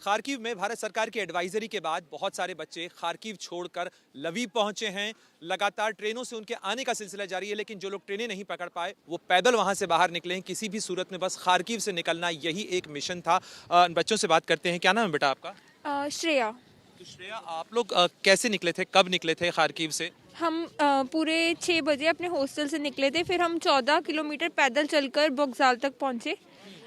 Kharkiv में भारत सरकार की एडवाइजरी के बाद बहुत सारे बच्चे खार्किव छोड़कर लवीव पहुंचे हैं। लगातार ट्रेनों से उनके आने का सिलसिला जारी है, लेकिन जो लोग ट्रेनें नहीं पकड़ पाए वो पैदल वहां से बाहर निकले हैं। किसी भी सूरत में बस खार्किव से निकलना यही एक मिशन था। बच्चों से बात करते हैं। क्या नाम है बेटा आपका? श्रेया। तो श्रेया, आप लोग कैसे निकले थे, कब निकले थे खार्किव से? हम पूरे 6 बजे अपने हॉस्टल से निकले थे, फिर हम 14 किलोमीटर पैदल चलकर बगजाल तक पहुंचे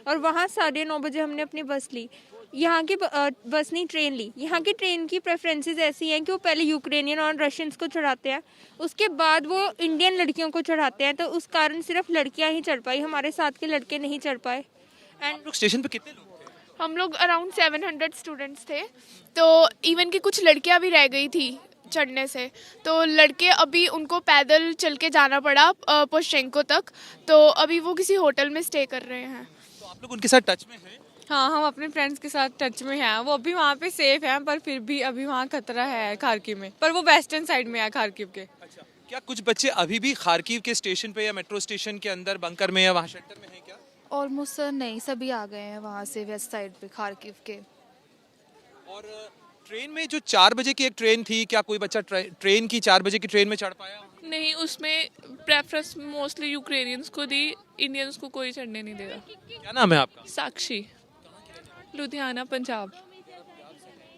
और वहां 9:30 बजे हमने अपनी बस ली। यहाँ की बस नहीं, ट्रेन ली। यहाँ की ट्रेन की प्रेफरेंसेस ऐसी हैं कि वो पहले यूक्रेनियन और रशियंस को चढ़ाते हैं, उसके बाद वो इंडियन लड़कियों को चढ़ाते हैं, तो उस कारण सिर्फ लड़कियाँ ही चढ़ पाई, हमारे साथ के लड़के नहीं चढ़ पाए। आप लोग स्टेशन पे कितने लोग थे? हम लोग अराउंड 700 स्टूडेंट्स थे, तो इवन की कुछ लड़कियां भी रह गई थी चढ़ने से, तो लड़के अभी उनको पैदल चल के जाना पड़ा पोश्चेंको तक, तो अभी वो किसी होटल में स्टे कर रहे हैं। तो आप लोग उनके साथ टच में हैं? हाँ, हम अपने फ्रेंड्स के साथ टच में हैं। वो अभी वहाँ पे सेफ हैं, पर फिर भी अभी वहाँ खतरा है खार्किव में, पर वो वेस्टर्न साइड में है खार्किव के। अच्छा, क्या कुछ बच्चे अभी भी खार्किव के स्टेशन पे या मेट्रो स्टेशन के अंदर बंकर में या वहाँ शेल्टर में हैं क्या? ऑलमोस्ट सर नहीं, सभी आ गए हैं वहाँ से वेस्ट साइड पे खार्किव के। और ट्रेन में जो 4 बजे की एक ट्रेन थी, क्या कोई बच्चा ट्रेन की 4 बजे की ट्रेन में चढ़ पाया? नहीं, उसमें प्रेफरेंस मोस्टली यूक्रेनियंस को दी, इंडियंस को कोई चढ़ने नहीं देगा। क्या नाम है आपका? साक्षी, लुधियाना, पंजाब।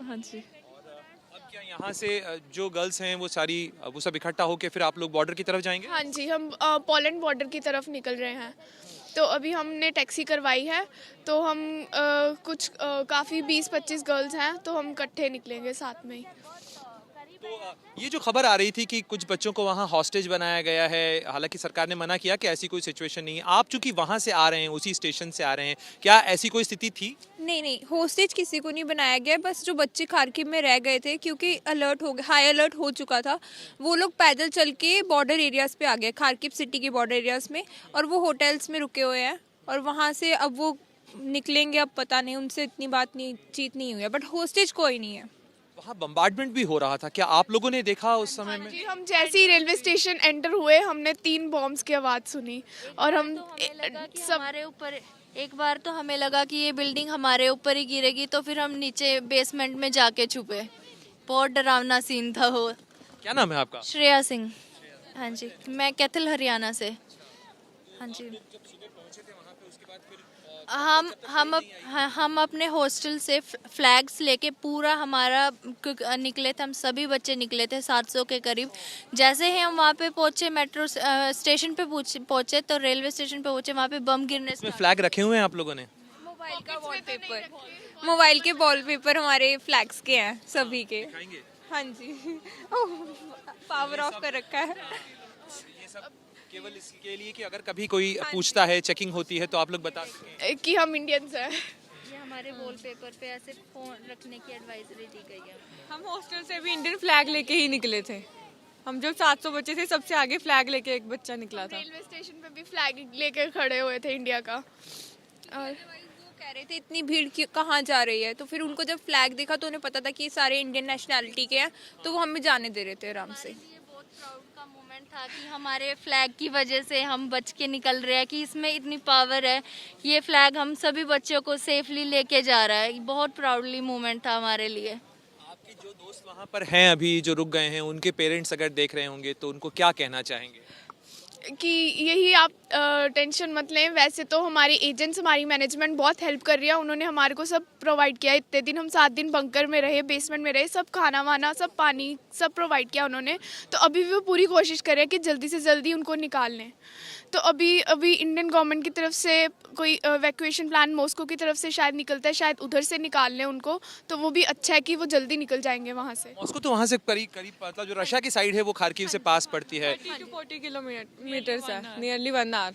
हाँ जी। अब क्या यहाँ से जो गर्ल्स हैं वो सारी वो सब इकट्ठा होके फिर आप लोग बॉर्डर की तरफ जाएंगे? हाँ जी, हम पोलैंड बॉर्डर की तरफ निकल रहे हैं, तो अभी हमने टैक्सी करवाई है, तो हम कुछ काफ़ी 20-25 गर्ल्स हैं, तो हम इकट्ठे निकलेंगे साथ में ही। तो ये जो खबर आ रही थी कि कुछ बच्चों को वहाँ हॉस्टेज बनाया गया है, हालांकि सरकार ने मना किया कि ऐसी कोई सिचुएशन नहीं है। आप चूंकि वहाँ से आ रहे हैं, उसी स्टेशन से आ रहे हैं, क्या ऐसी कोई स्थिति थी? नहीं, होस्टेज किसी को नहीं बनाया गया, बस जो बच्चे खार्किव में रह गए थे क्योंकि अलर्ट हो गया, हाई अलर्ट हो चुका था, वो लोग पैदल चल के बॉर्डर एरियाज पे आ गए, खार्किव सिटी के बॉर्डर एरियाज में, और वो होटल्स में रुके हुए हैं और वहाँ से अब वो निकलेंगे, अब पता नहीं, उनसे इतनी चीत नहीं हुई है, बट होस्टेज कोई नहीं है। वहाँ बम्बार्डमेंट भी हो रहा था, क्या आप लोगों ने देखा उस समय में? जी, हम जैसे ही रेलवे स्टेशन एंटर हुए, हमने 3 बॉम्ब्स की आवाज़ सुनी और हम सब हमारे ऊपर, एक बार तो हमें लगा कि ये बिल्डिंग हमारे ऊपर ही गिरेगी, तो फिर हम नीचे बेसमेंट में जाके छुपे। बहुत डरावना सीन था वो। क्या नाम है आपका? श्रेया सिंह। हाँ जी, मैं कैथल हरियाणा से। हाँ जी, हम अपने हॉस्टल से फ्लैग्स लेके पूरा हमारा निकले थे, हम सभी बच्चे निकले थे 700 के करीब। जैसे ही हम वहाँ पे पहुँचे, मेट्रो स्टेशन पे पहुँचे, तो रेलवे स्टेशन पे पहुँचे, वहाँ पे बम गिरने से। फ्लैग रखे हुए हैं आप लोगों ने? मोबाइल के वॉलपेपर हमारे फ्लैग्स के हैं सभी के। हाँ जी, पावर ऑफ कर रखा है। ये सब केवल इसके लिए कि अगर कभी कोई पूछता है, चेकिंग होती है, तो आप लोग बता सकें कि हम इंडियंस हैं। ये हमारे वॉलपेपर पे ऐसे फोन रखने की एडवाइजरी दी गई है। हम हॉस्टल से भी इंडियन फ्लैग लेके ही निकले थे। हम जब 700 बच्चे थे, सबसे आगे फ्लैग लेके एक बच्चा निकला था। रेलवे स्टेशन पे भी फ्लैग लेके खड़े हुए थे इंडिया का। और वो कह रहे थे इतनी भीड़ कहाँ जा रही है, तो फिर उनको जब फ्लैग देखा तो उन्हें पता था कि ये सारे इंडियन नेशनैलिटी के हैं, तो वो हमें जाने दे रहे थे आराम से। ये बहुत प्राउड का मोमेंट था कि हमारे फ्लैग की वजह से हम बच के निकल रहे हैं, कि इसमें इतनी पावर है। ये फ्लैग हम सभी बच्चों को सेफली लेके जा रहा है। बहुत प्राउडली मोमेंट था हमारे लिए। आपके जो दोस्त वहाँ पर हैं अभी, जो रुक गए हैं, उनके पेरेंट्स अगर देख रहे होंगे तो उनको क्या कहना चाहेंगे? कि यही आप टेंशन मत लें। वैसे तो हमारे एजेंट्स, हमारी मैनेजमेंट बहुत हेल्प कर रही है, उन्होंने हमारे को सब प्रोवाइड किया। इतने दिन हम 7 दिन बंकर में रहे, बेसमेंट में रहे, सब खाना वाना, सब पानी, सब प्रोवाइड किया उन्होंने। तो अभी भी वो पूरी कोशिश कर रहे हैं कि जल्दी से जल्दी उनको निकाल लें। तो अभी इंडियन गवर्नमेंट की तरफ से कोई इवैक्यूएशन प्लान मॉस्को की तरफ से शायद निकलता है, शायद उधर से निकाल लें उनको, तो वो भी अच्छा है कि वो जल्दी निकल जाएंगे वहाँ से। मॉस्को तो वहाँ से करीब मतलब जो रशिया की साइड है वो खार्किव से पास पड़ती है। 30 to 40 किलोमीटर है, nearly 1 our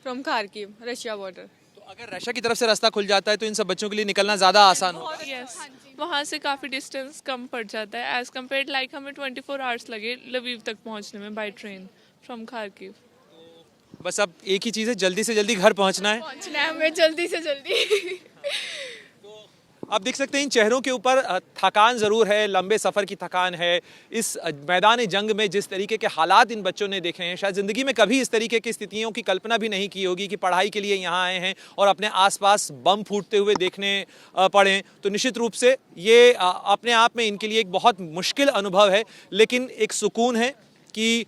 from Kharkiv, Russia border. तो अगर रशिया की तरफ से रास्ता खुल जाता है तो इन सब बच्चों के लिए निकलना ज़्यादा आसान होगा। यस, वहाँ से काफ़ी डिस्टेंस कम पड़ जाता है एज कम्पेयर, लाइक हमें 24 आवर्स लगे लवीव तक पहुँचने में बाई ट्रेन फ्रॉम खार्किव। बस अब एक ही चीज़ है, जल्दी से जल्दी घर पहुँचना है। पहुँचना है हमें जल्दी से जल्दी। आप देख सकते हैं इन चेहरों के ऊपर थकान ज़रूर है, लंबे सफ़र की थकान है। इस मैदान जंग में जिस तरीके के हालात इन बच्चों ने देखे हैं, शायद ज़िंदगी में कभी इस तरीके की स्थितियों की कल्पना भी नहीं की होगी कि पढ़ाई के लिए यहाँ आए हैं और अपने आसपास बम फूटते हुए देखने पड़ें। तो निश्चित रूप से ये अपने आप में इनके लिए एक बहुत मुश्किल अनुभव है, लेकिन एक सुकून है कि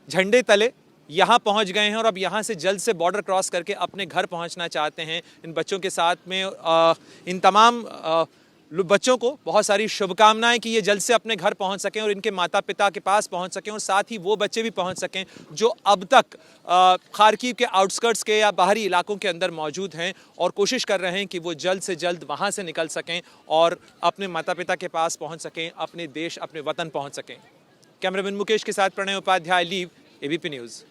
झंडे तले यहाँ पहुँच गए हैं और अब यहाँ से जल्द से बॉर्डर क्रॉस करके अपने घर पहुँचना चाहते हैं। इन बच्चों के साथ में इन तमाम बच्चों को बहुत सारी शुभकामनाएं कि ये जल्द से अपने घर पहुँच सकें और इनके माता पिता के पास पहुँच सकें, और साथ ही वो बच्चे भी पहुँच सकें जो अब तक खार्किव के आउटस्कर्ट्स के या बाहरी इलाकों के अंदर मौजूद हैं और कोशिश कर रहे हैं कि वो जल्द से जल्द वहाँ से निकल सकें और अपने माता पिता के पास पहुँच सकें, अपने देश अपने वतन पहुँच सकें। कैमरामैन मुकेश के साथ प्रणय उपाध्याय, लीव, एबीपी न्यूज़।